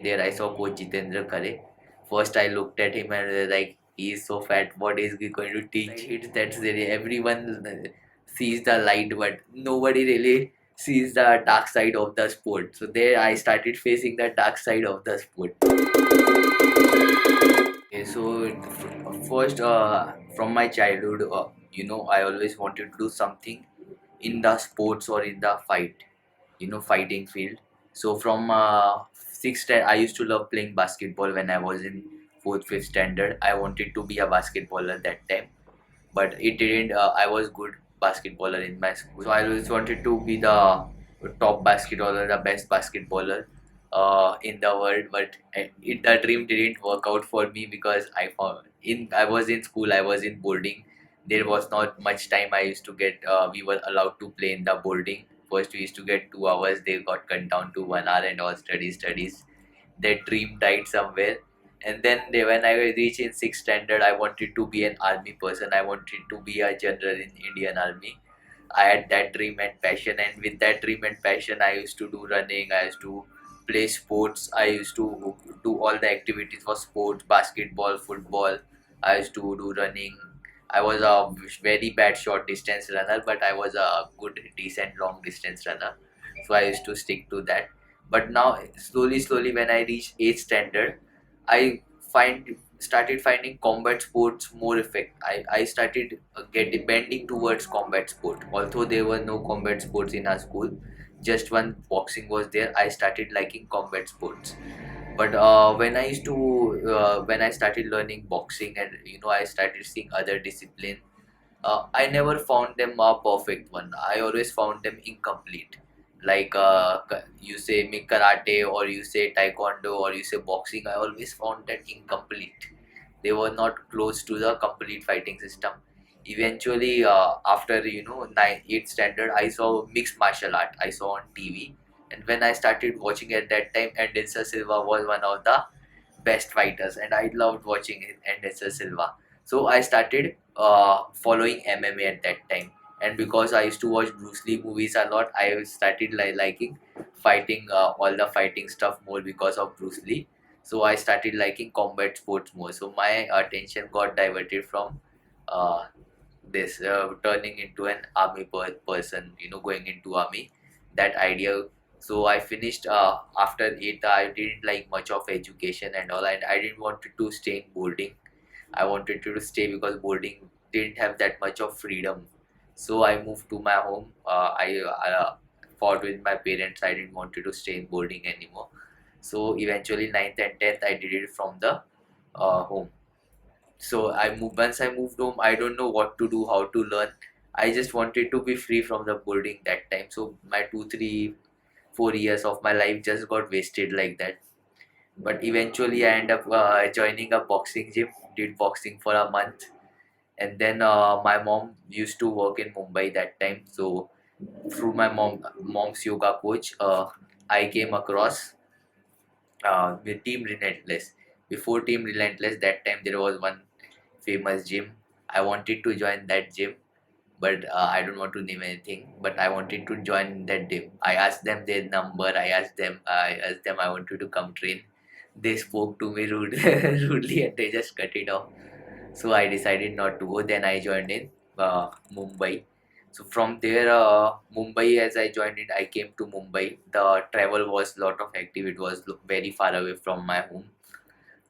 There I saw Coach Jitendra Khare. First I looked at him and was like, he is so fat. What is he going to teach? It's that's really everyone sees the light, but nobody really sees the dark side of the sport. So there I started facing the dark side of the sport. Okay, so first, from my childhood, I always wanted to do something in the sports or in the fighting field. So from I used to love playing basketball when I was in fourth, fifth standard. I wanted to be a basketballer that time, but it didn't. I was good basketballer in my school, so I always wanted to be the top basketballer, the best basketballer in the world. But the dream didn't work out for me because I was in school, I was in boarding. There was not much time I used to get. We were allowed to play in the boarding. First, we used to get 2 hours. They got cut down to 1 hour, and all studies. That dream died somewhere. And then when I reached in sixth standard, I wanted to be an army person. I wanted to be a general in Indian Army. I had that dream and passion, and with that dream and passion, I used to do running. I used to play sports. I used to do all the activities for sports, basketball, football. I used to do running. I was a very bad short distance runner, but I was a good, decent long distance runner. So I used to stick to that. But now, slowly, when I reached eighth standard, I started finding combat sports more effect. I started getting bending towards combat sport. Although there were no combat sports in our school, just one boxing was there. I started liking combat sports. But when I started learning boxing, and I started seeing other discipline, I never found them a perfect one. I always found them incomplete. Like you say karate, or you say taekwondo, or you say boxing, I always found that incomplete. They were not close to the complete fighting system. Eventually, after 8th standard, I saw mixed martial art. I saw on TV, and when I started watching at that time, Anderson Silva was one of the best fighters, and I loved watching Anderson Silva. So I started following MMA at that time, and because I used to watch Bruce Lee movies a lot, I started liking fighting, all the fighting stuff more because of Bruce Lee. So I started liking combat sports more. So my attention got diverted from uh, this turning into an army person, going into army, that idea. So I finished after it. I didn't like much of education and all, and I didn't want to stay in boarding. I wanted to stay because boarding didn't have that much of freedom. So I moved to my home. I fought with my parents. I didn't want to stay in boarding anymore. So eventually, ninth and 10th, I did it from the home. So once I moved home, I don't know what to do, how to learn. I just wanted to be free from the boarding that time. So my 2, 3, 4 years of my life just got wasted like that. But eventually, I end up joining a boxing gym. Did boxing for a month, and then my mom used to work in Mumbai that time. So through my mom's yoga coach, I came across with Team Relentless. Before Team Relentless, that time there was one famous gym. I wanted to join that gym, but I don't want to name anything. But I wanted to join that gym. I asked them their number. I asked them I wanted to come train. They spoke to me rudely, and they just cut it off. So I decided not to go. Then I joined in Mumbai. So from there, Mumbai, as I joined it, I came to Mumbai. The travel was lot of active. It was very far away from my home.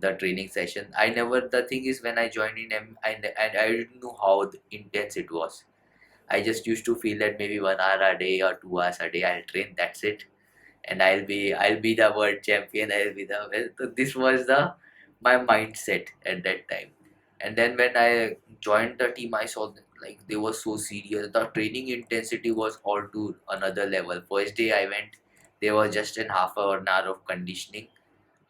The training session. The thing is, when I joined in, and I didn't know how intense it was. I just used to feel that maybe 1 hour a day or 2 hours a day I'll train. That's it, and I'll be the world champion. I'll be the well. So this was the my mindset at that time. And then when I joined the team, I saw that, like, they were so serious. The training intensity was all to another level. First day I went, there was just an hour of conditioning.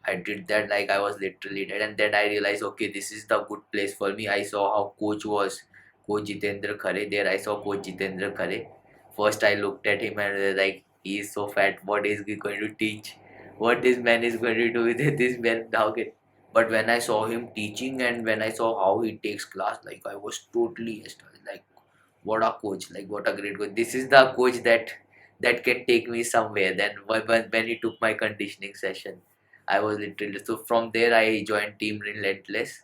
I did that like I was literally dead, and then I realized, okay, this is the good place for me. I saw how Coach Jitendra Khare. There I saw Coach Jitendra Khare. First, I looked at him and was like, he is so fat. What is he going to teach? What this man is going to do with it? This man how can? But when I saw him teaching, and when I saw how he takes class, like, I was totally astonished. Like, what a coach! Like, what a great coach! This is the coach that can take me somewhere. Then when he took my conditioning session. I was literally, so from there I joined Team Relentless,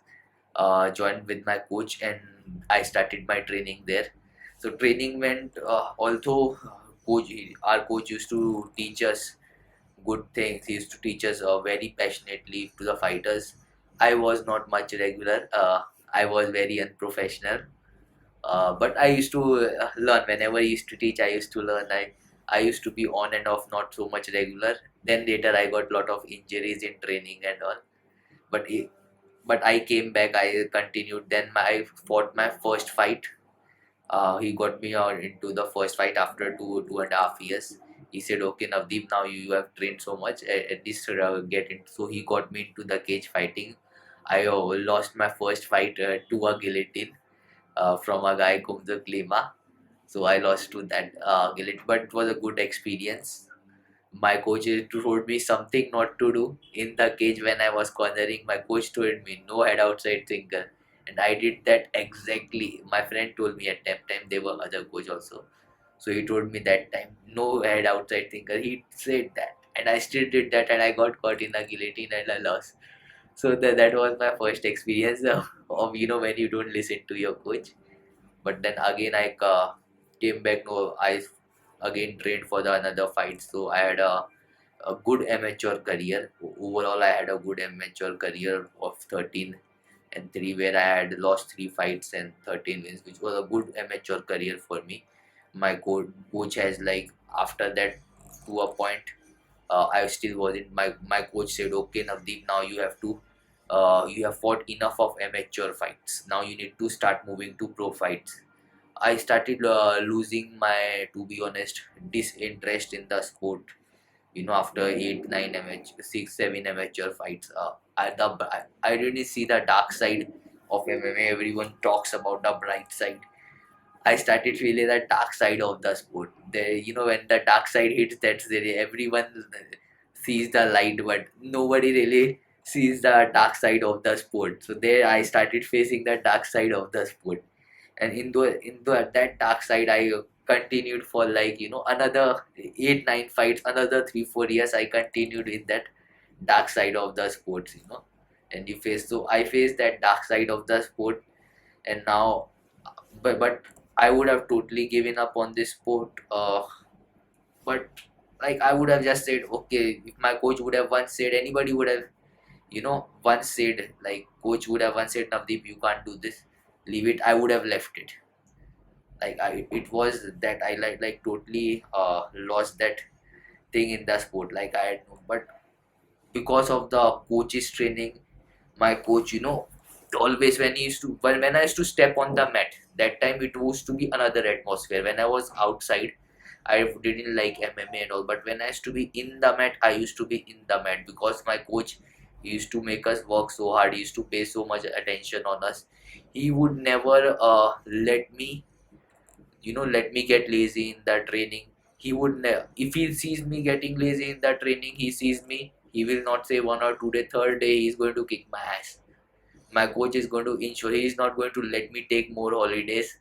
joined with my coach, and I started my training there. So training went, although coach, our coach used to teach us good things. He used to teach us very passionately to the fighters. I was not much regular. I was very unprofessional. But I used to learn whenever he used to teach. I used to learn. I used to be on and off, not so much regular. Then later I got lot of injuries in training and all. But but I came back. I continued. Then I fought my first fight. He got me out into the first fight after 2.5 years. He said, "Okay, Navdeep, now you have trained so much. At least get it." So he got me into the cage fighting. I lost my first fight to a guillotine from a guy Kumdu Klima. So I lost to that guillotine, but it was a good experience. My coach told me something not to do in the cage when I was cornering. My coach told me no head outside thinker, and I did that exactly. My friend told me at that time, there were other coach also, so he told me that time no head outside thinker. He said that, and I still did that, and I got caught in a guillotine and I lost. So that was my first experience of when you don't listen to your coach. But then again I came back. No, I again trained for the another fight. So I had a good amateur career. Overall, I had a good amateur career of 13-3, where I had lost 3 fights and 13 wins, which was a good amateur career for me. My coach has, like, after that, to a point, I still wasn't. My coach said, "Okay, Navdeep, now you have to. You have fought enough of amateur fights. Now you need to start moving to pro fights." I started losing my, to be honest, disinterest in the sport. After 8, 9, 6, 7 amateur fights, I didn't see the dark side of MMA. Everyone talks about the bright side. I started feeling the dark side of the sport. When the dark side hits, that's there. Everyone sees the light, but nobody really sees the dark side of the sport. So there, I started facing the dark side of the sport, and in that dark side, I continued for, like, another 8, 9 fights, another 3, 4 years. I continued in that dark side of the sports. And I faced that dark side of the sport, and now, but I would have totally given up on this sport. But, like, I would have just said, okay, if my coach would have once said, anybody would have, once said, like, coach would have once said, Navdeep, you can't do this, leave it, I would have left it. Like, it was that I like totally lost that thing in the sport. Like, I had no, but because of the coach's training, my coach, always when I used to step on the mat, that time it used to be another atmosphere. When I was outside, I didn't like MMA and all, but when I used to be in the mat, I used to be in the mat because my coach, he used to make us work so hard. He used to pay so much attention on us. He would never let me get lazy in the training. He would never. If he sees me getting lazy in the training, he will not say 1 or 2 day, third day he's going to kick my ass. My coach is going to ensure he is not going to let me take more holidays.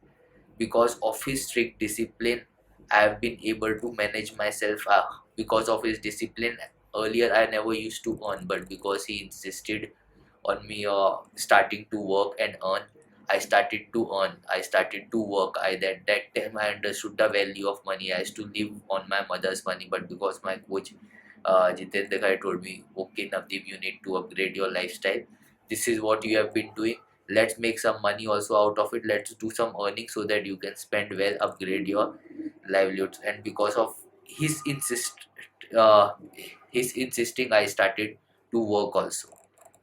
Because of his strict discipline, I have been able to manage myself. Because of his discipline, earlier I never used to earn, but because he insisted on me starting to work and earn, I started to earn. I started to work. That time I understood the value of money. I used to live on my mother's money, but because my coach, Jitendra Khare, told me, "Okay, Navdeep, you need to upgrade your lifestyle. This is what you have been doing. Let's make some money also out of it. Let's do some earning so that you can spend well, upgrade your livelihoods." And because of his uh, his insisting, I started to work also.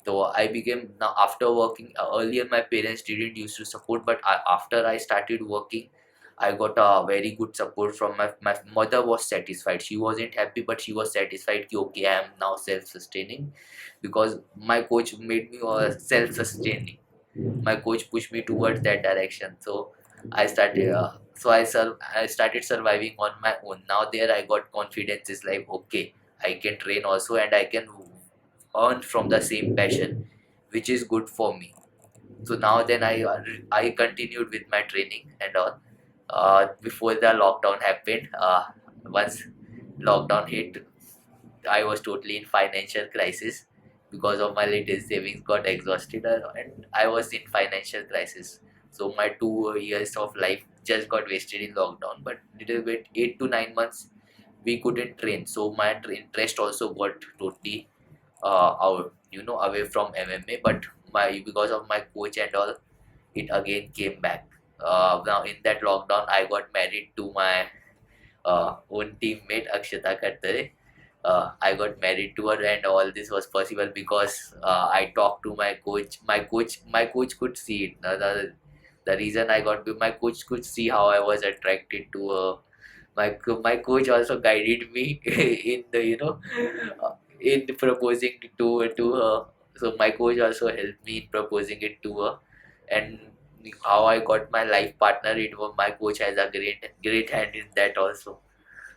So I became, now after working, earlier my parents didn't used to support, but after I started working, I got a very good support from my mother. Was satisfied. She wasn't happy, but she was satisfied ki, okay, I am now self-sustaining, because my coach made me self-sustaining. My coach pushed me towards that direction. So I started surviving on my own. Now there I got confidence. It's like, okay, I can train also, and I can earn from the same passion, which is good for me. So now then I continued with my training and all. Before the lockdown happened, once lockdown hit, I was totally in financial crisis. because of my little savings got exhausted, and I was in financial crisis. So my 2 years of life just got wasted in lockdown. But little bit, 8 to 9 months, we couldn't train. So my interest also got totally out, away from MMA. But my because of my coach and all, it again came back. Now in that lockdown, I got married to my own teammate Akshata Khadtare. I got married to her, and all this was possible because I talked to my coach. My coach could see it. The reason I got to my coach could see how I was attracted to her. My coach also guided me in the in proposing to her. So my coach also helped me in proposing it to her, and how I got my life partner. It was my coach has a great hand in that also.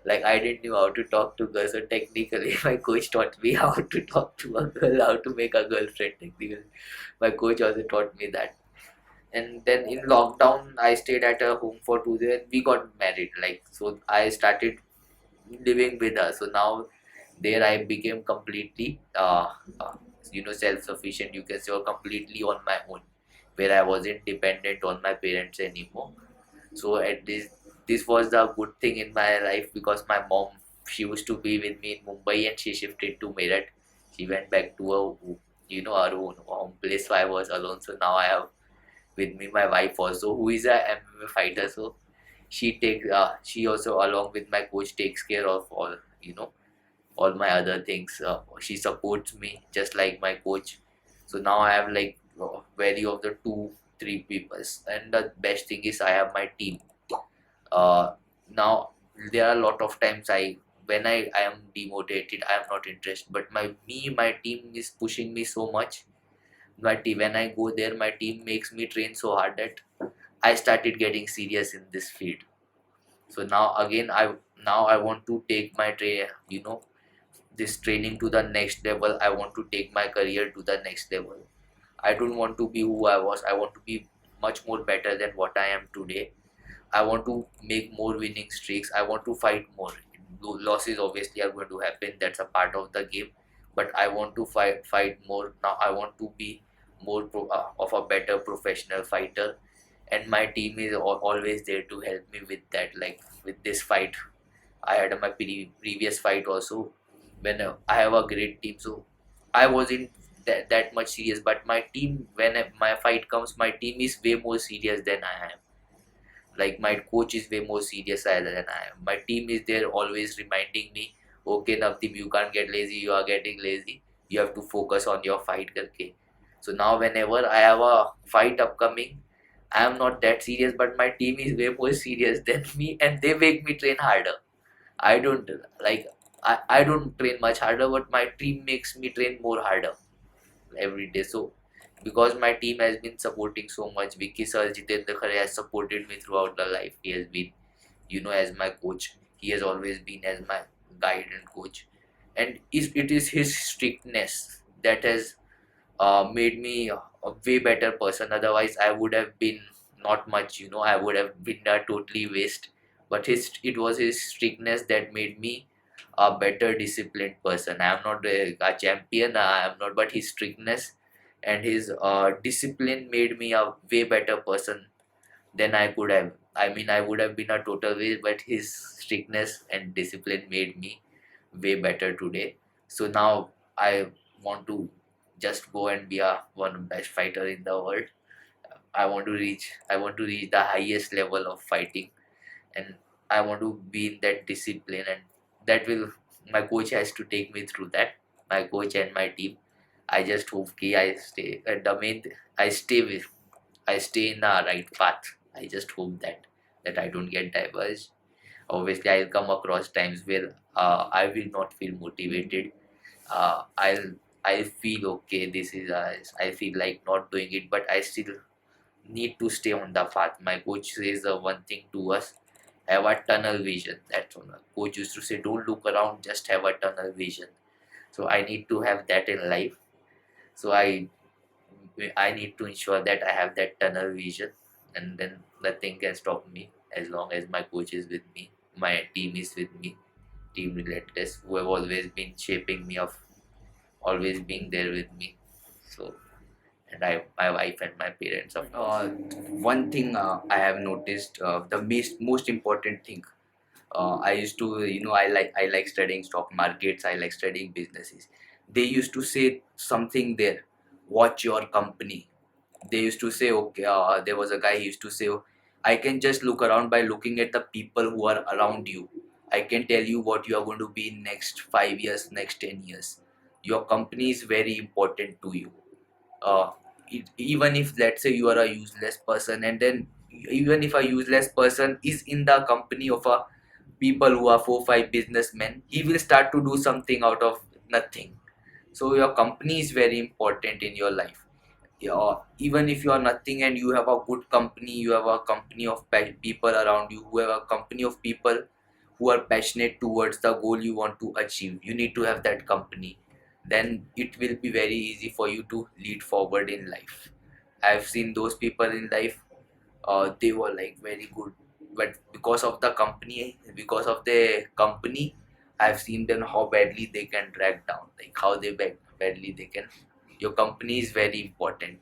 Like I didn't know how to talk to girls, so technically my coach taught me how to talk to a girl, how to make a girlfriend. Technically, my coach also taught me that. And then in lockdown, I stayed at her home for 2 days, and we got married. Like so, I started living with her. So now there I became completely, self-sufficient. You can say, or completely on my own, where I wasn't dependent on my parents anymore. So at this was the good thing in my life because my mom, she used to be with me in Mumbai, and she shifted to Meerut. She went back to her her own home place, so I was alone. So now I have with me my wife also, who is a MMA fighter. So she also along with my coach takes care of all my other things. She supports me just like my coach. So now I have like very of the two three peoples, and the best thing is I have my team. Now there are a lot of times when I am demotivated, I am not interested, but my team is pushing me so much. When I go there, my team makes me train so hard that I started getting serious in this field. So now again, I want to take my this training to the next level. I want to take my career to the next level. I don't want to be who I was. I want to be much more better than what I am today. I want to make more winning streaks. I want to fight more. Losses obviously are going to happen. That's a part of the game. But I want to fight more. Now I want to be more of a better professional fighter, and my team is always there to help me with that. Like with this fight, I had my previous fight also. When I have a great team, so I wasn't that much serious. But my team, when my fight comes, my team is way more serious than I am. Like my coach is way more serious than I am. My team is there always reminding me, okay Navdeep, you can't get lazy, you are getting lazy. You have to focus on your fight karke. So now whenever I have a fight upcoming, I am not that serious, but my team is way more serious than me, and they make me train harder. I don't like I don't train much harder, but my team makes me train more harder every day. So because my team has been supporting so much, Vicky sir, Jitendra Khare has supported me throughout the life. He has been, as my coach. He has always been as my guide and coach. And it is his strictness that has made me a way better person. Otherwise, I would have been not much. I would have been a totally waste. But it was his strictness that made me a better disciplined person. I am not a champion. I am not, but his strictness and his discipline made me a way better person than I could have. I mean, I would have been a total waste, but his strictness and discipline made me way better today. So now I want to just go and be a one best fighter in the world. I want to reach the highest level of fighting, and I want to be in that discipline, and that will my coach has to take me through that. My coach and my team. I just hope I stay at the main. I stay in the right path. I just hope that I don't get diverged. Obviously, I'll come across times where I will not feel motivated. I'll feel okay. This is I feel like not doing it, but I still need to stay on the path. My coach says one thing to us: have a tunnel vision. That's all. Coach used to say, don't look around, just have a tunnel vision. So I need to have that in life. So I need to ensure that I have that tunnel vision, and then nothing can stop me as long as my coach is with me, my team is with me, Team Relentless, who have always been shaping me always being there with me. So, and my wife and my parents, of course. One thing I have noticed, the most important thing, I used to, I like studying stock markets. I like studying businesses. They used to say something there. Watch your company. They used to say, okay, there was a guy he used to say, I can just look around by looking at the people who are around you. I can tell you what you are going to be in next 5 years, next 10 years. Your company is very important to you. uh, Even if let's say you are a useless person, and then even if a useless person is in the company of a people who are 4 5 businessmen, he will start to do something out of nothing. So your company is very important in your life. Yeah, even if you are nothing and you have a good company, you have a company of people around you who have a company of people who are passionate towards the goal you want to achieve. You need to have that company. Then it will be very easy for you to lead forward in life. I've seen those people in life, they were like very good, but because of the company, I've seen them how badly they can drag down, like how badly they can. Your company is very important.